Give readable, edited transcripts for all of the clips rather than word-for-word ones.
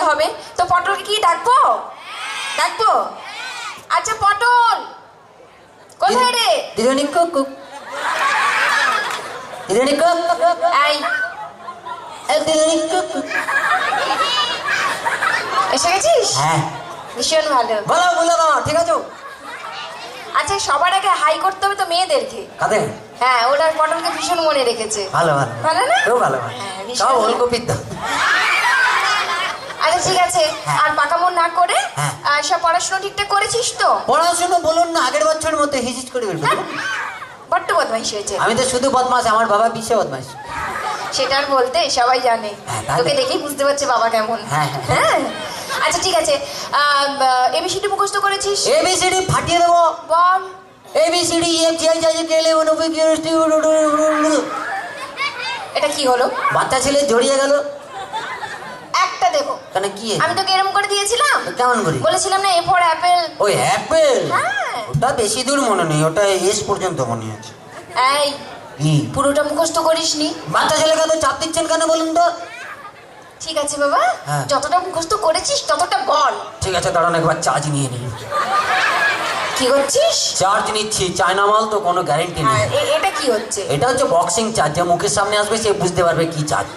হবে তো পটলকে কি ডাকবো? ডাকবো? আচ্ছা পটল কোথায় রে? দিদিমণি কুকু, দিদিমণি কুকু, এই দিদিমণি কুকু। এসে গেছিস? হ্যাঁ ভীষণ ভালো। বলো বলো দাও, ঠিক আছে। আচ্ছা সবার আগে হাই করতে হবে তো মেয়েদেরকে। কাদের? হ্যাঁ ওরা পটলকে ভীষণ মনে রেখেছে। ভালো ভালো ভালো না? খুব ভালো ভালো। হ্যাঁ, ভীষণ সব ভালো। ওলকপির দাও। আচ্ছা ঠিক আছে। হ্যাঁ। আর পাকামোর না করে হ্যাঁ। সব পড়াশোনা ঠিকঠাক করেছিস তো? পড়াশোনা বলুন না, আগের বছরের মতো হিজিজ করে বেরবো। বড্ড বদমাইশ হয়েছে। আমি তো শুধু বদমাস, আমার বাবা বিশ্ব বদমাস। সেটা আর বলতে সবাই জানে। হ্যাঁ, তাহলে? তোকে দেখেই বুঝতে পারছে বাবা কেমন। হ্যাঁ, হ্যাঁ আচ্ছা ঠিক আছে। এবিসিডি মুখস্থ করেছিস? এবিসিডি ফাটিয়ে দেবো। বল। ABCD F G I J K L M N O P Q R S T U W W. এটা কি হলো? বাচ্চা ছেলে জড়িয়ে গেল। একটা দেবো। কেন কি? আমি তোকে এরম করে দিয়েছিলাম। কেমন করি? বলেছিলাম না এ ফর অ্যাপেল। ওই অ্যাপেল? হ্যাঁ। ওটা বেশি দূর মনে নেই, ওটা এস পর্যন্ত মনে আছে। এই কি? পুরোটা মুখস্থ করিসনি? বাচ্চা ছেলেকে তো চাপ দিচ্ছেন কেন বলুন তো? ঠিক আছে বাবা। হ্যাঁ। যতটা মুখস্থ করেছিস ততটা বল। ঠিক আছে দাঁড়ান, একবার চার্জ নিয়ে নিই। কি করছিস? চার্জ নিচ্ছি, চায়না মাল তো কোনো গ্যারেন্টি নেই। হ্যাঁ, এটা কি হচ্ছে? এটা হচ্ছে বক্সিং চার্জ, যে মুখের সামনে আসবে সে বুঝতে পারবে কি চার্জ।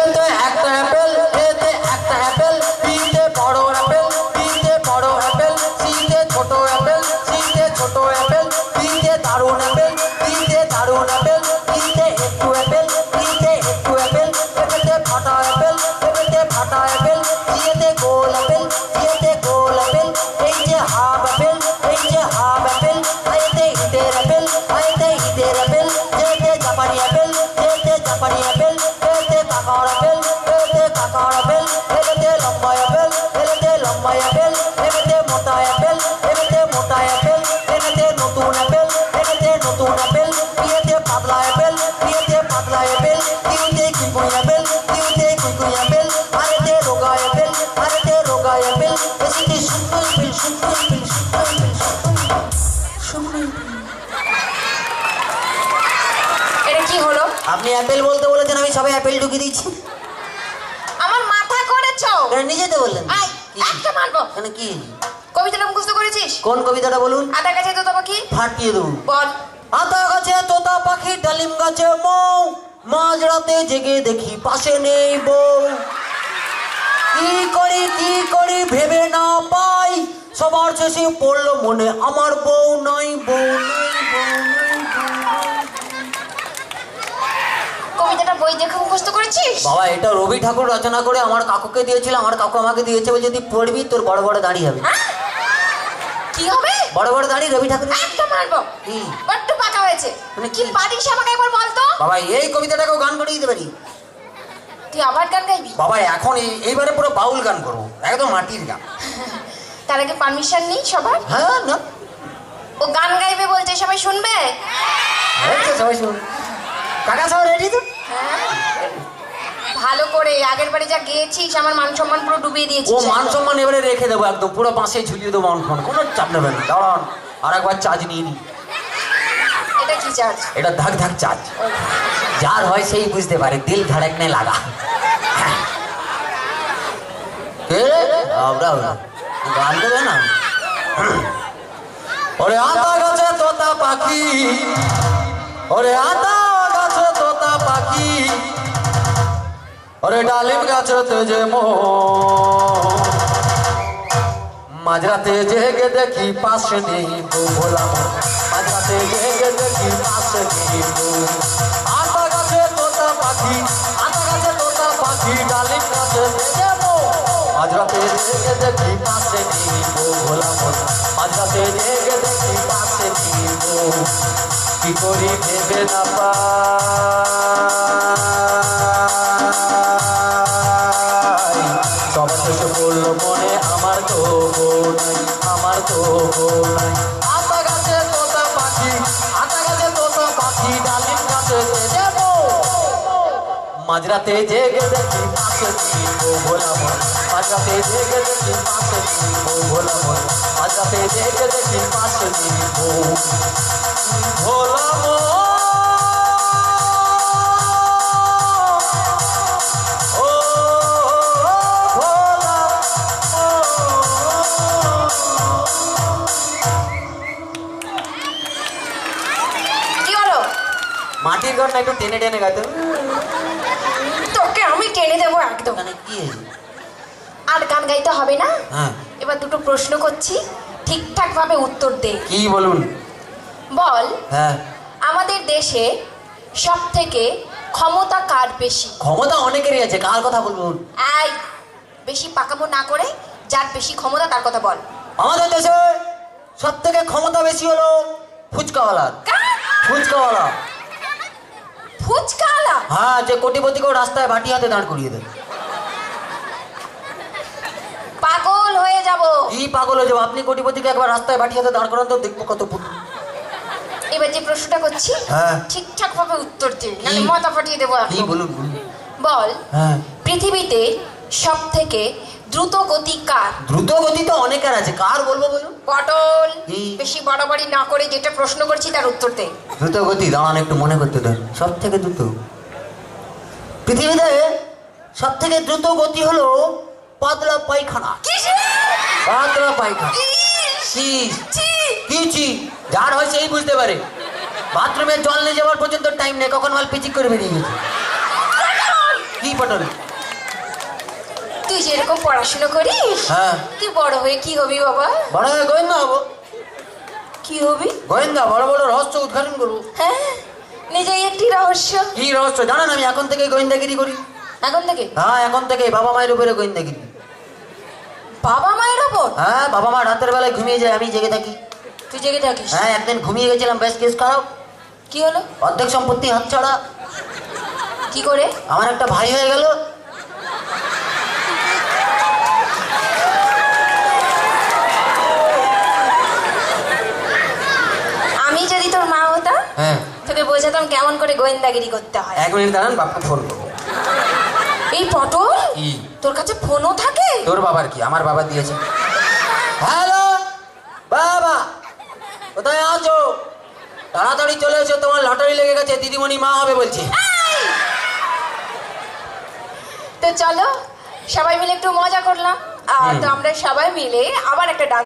এতে একটা অ্যাপেল, এতে একটা অ্যাপেল, বিতে বড় অ্যাপেল, বিতে বড় অ্যাপেল, সিতে ছোট অ্যাপেল, সিতে ছোট অ্যাপেল, বিতে দারুণ অ্যাপেল, বিতে দারুণ অ্যাপেল, বিতে একটু অ্যাপেল, বিতে একটু অ্যাপেল, এতে ফাটা অ্যাপেল, এতে ফাটা অ্যাপেল, সিতে গোল অ্যাপেল, সিতে গোল অ্যাপেল, এই যে হাফ অ্যাপেল, এই যে হাফ অ্যাপেল, এতে ঈদের অ্যাপেল, এতে ঈদের অ্যাপেল, এতে জাপানি অ্যাপেল, এতে জাপানি অ্যাপেল, এতে কাকার অ্যাপেল, এতে কাকার অ্যাপেল, এতে লম্বা অ্যাপেল, এতে লম্বা অ্যাপেল, এতে মোটা অ্যাপেল, এতে মোটা অ্যাপেল, এতে নতুন অ্যাপেল, এতে নতুন অ্যাপেল, এতে পাতলা অ্যাপেল, এতে পাতলা অ্যাপেল, এতে কুকুই অ্যাপেল, এতে কুকুই অ্যাপেল, আরেতে রোগা অ্যাপেল, আরেতে রোগা অ্যাপেল, এতে শুকনো অ্যাপেল, শুকনো অ্যাপেল, শুকনো অ্যাপেল, শুকনো অ্যাপেল। এটা কি হলো? আপনি অ্যাপেল বলতে বলেছেন, আমি সবাই অ্যাপেল ঢুকিয়ে দিচ্ছি। আমার মাথা করেছো। এটা নিজে তো বললেন। আই কি? একটা মারবো। মানে কি? কবিতাটা মুখস্থ করেছিস? কোন কবিতাটা বলুন? আদা গাছে তো পাখি। ফাটিয়ে দেবো। বল। আতা গাছে তোতা পাখি, ডালিম গাছে মৌ, মাঝরাতে জেগে দেখি পাশে নেই বউ। কি করি ভেবে না পাই, সবার শেষে পড়লো মনে আমার বউ নাই, বউ নাই, বউ নাই, বউ নাই। কবিতাটা বই দেখে মুখস্থ করেছিস? বাবা এটা রবি ঠাকুর রচনা করে আমার কাকুকে দিয়েছিল, আমার কাকু আমাকে দিয়েছে, বলে যদি পড়বি তোর বড় বড় দাড়ি হবে। হ্যাঁ? কি হবে? বড় বড় দাড়ি রবি ঠাকুর। একটা মারবো। কি? বড্ড পাকা হয়েছে। মানে কি কি? পারিস আমাকে একবার বল তো? বাবা এই কবিতাটাকেও গান করে দিতে পারি। তুই আবার গান গাইবি? বাবা এখন এইবারে পুরো বাউল গান করবো, একদম মাটির গান। তার আগে পারমিশন নেই সবার? হ্যাঁ না, ও গান গাইবে বলছে, সবাই শুনবে? আচ্ছা, সবাই শুন। কাকা সব রেডি তো? হ্যাঁ। ভালো করে, আগের বারে যা গেয়েছিস আমার মান সম্মান পুরো ডুবিয়ে ও দিয়েছিস। মান সম্মান এবারে রেখে দেবো, একদম পুরো পাশে ঝুলিয়ে দেবো মান সম্মান, কোনো চাপ নেবেন না। দাঁড়ান আর একবার চার্জ নিয়ে নি। এটা কি চার্জ? এটা ধাক ধাক চার্জ, যার হয় সেই বুঝতে পারে, দিল ধড়কনে লাগা। গান দেবে না? ওরে আতা গাছে তোতা পাখি, ওরে আতা গাছে তোতা পাখি, ওরে ডালিম গাছতে যে মাঝরাতে জেগে দেখি পাশে নেই বউ, বললাম মাঝরাতে জেগে দেখি পাশে নেই বউ। আতা গাছে তোতা পাখি, আতা গাছে তোতা পাখি, ডালিম গাছতে যে মাঝরাতে জেগে দেখি পাশে নেই বউ, বললাম মাঝরাতে জেগে দেখি পাশে নেই বউ। কি করি ভেবে না পাই, সব শেষে বললো মনে আমার তো বউ নাই, আমার তো বউ নাই। আতা গাছে তোতা পাখি, আতা গাছে তোতা পাখি, ডালিম গাছে যাবো মাঝরাতে জেগে দেখি পাশে নেই বউ, ভোলাম মাঝরাতে জেগে দেখি পাশে নেই বউ, ভোলাম মাঝরাতে জেগে দেখি পাশে নেই বউ, ভোলাম। ও কর না, একটু টেনে টেনে গাইতে। তোকে আমি টেনে দেবো একদম। মানে কি? আর গান গাইতে হবে না। হ্যাঁ, এবার দুটো প্রশ্ন করছি, ঠিকঠাক ভাবে উত্তর দে। কি বলুন? বল, হ্যাঁ, আমাদের দেশে সব থেকে ক্ষমতা কার বেশি? ক্ষমতা অনেকেরই আছে, কার কথা বলবো? এই, বেশি পাকামো না করে যার বেশি ক্ষমতা তার কথা বল। আমাদের দেশে সব থেকে ক্ষমতা বেশি হলো ফুচকাওয়ালার। ফুচকাওয়ালা। ফুচকাওয়ালা? হ্যাঁ, যে কোটিপতিকেও রাস্তায় বাটি হাতে দাঁড় করিয়ে দেয়। পাগল হয়ে যাব। কি পাগল হয়ে যাবো? আপনি কোটিপতিকে একবার রাস্তায় বাটি হাতে দাঁড় করান তো, দেখবো কত এবার যে প্রশ্নটা করছি হ্যাঁ, ঠিকঠাক ভাবে উত্তর দে, নাহলে মাথা ফাটিয়ে দেবো কি একদম। বলুন বলুন। বল, হ্যাঁ, পৃথিবীতে সব থেকে দ্রুত গতি কার? দ্রুত গতি তো অনেকের আছে, কার বলবো বলুন? পটল, কি? বেশি বাড়াবাড়ি না করে যেটা প্রশ্ন করছি তার উত্তর দে। দ্রুত গতি, দাঁড়ান একটু মনে করতে দেন। সব থেকে দ্রুত পৃথিবীতে সব থেকে দ্রুত গতি হলো পাতলা পায়খানা। পাতলা পায়খানা। কি যার হয় সেই বুঝতে পারে। বাথরুমে জল নিয়ে যাওয়ার পর্যন্ত টাইম নেই, কখন মাল পিচিক করে বেরিয়ে গেছে। কি পটল? তুই যেরকম পড়াশোনা করিস, হ্যাঁ, তুই বড় হয়ে কি হবি বাবা? বড় হয়ে গোয়েন্দা হবো। কি হবি? গোয়েন্দা, বড় বড় রহস্য উদ্ঘাটন করবো। হ্যাঁ, নিজেই একটি রহস্য। কি রহস্য জানেন? আমি এখন থেকে গোয়েন্দাগিরি করি। এখন থেকে? হ্যাঁ, এখন থেকে বাবা মায়ের উপরে গোয়েন্দাগিরি। বাবা মায়ের ওপর? হ্যাঁ, বাবা মা রাতের বেলায় ঘুমিয়ে যায়, আমি জেগে থাকি। তুই জেগে থাকিস? হ্যাঁ, একদিন ঘুমিয়ে গেছিলাম, বেশ কেস খারাপ। কি হলো? অর্ধেক সম্পত্তি হাতছাড়া। কি করে? আমার একটা ভাই হয়ে গেল। আমি যদি তোর মা হতাম, হ্যাঁ, তোকে বোঝাতাম কেমন করে গোয়েন্দাগিরি করতে হয়। 1 মিনিট দাঁড়ান, বাপকে ফোন করবো। এই পটল, কি? তোর কাছে ফোনও থাকে? তোর বাবার কি? আমার বাবা দিয়েছে। হ্যালো বাবা, কোথায় আছো? তাড়াতাড়ি চলে এসো, তোমার লটারি লেগে গেছে, দিদিমণি মা হবে বলছে। তো চলো সবাই মিলে একটু মজা করলাম, আর তো আমরা সবাই মিলে আবার একটা ডাক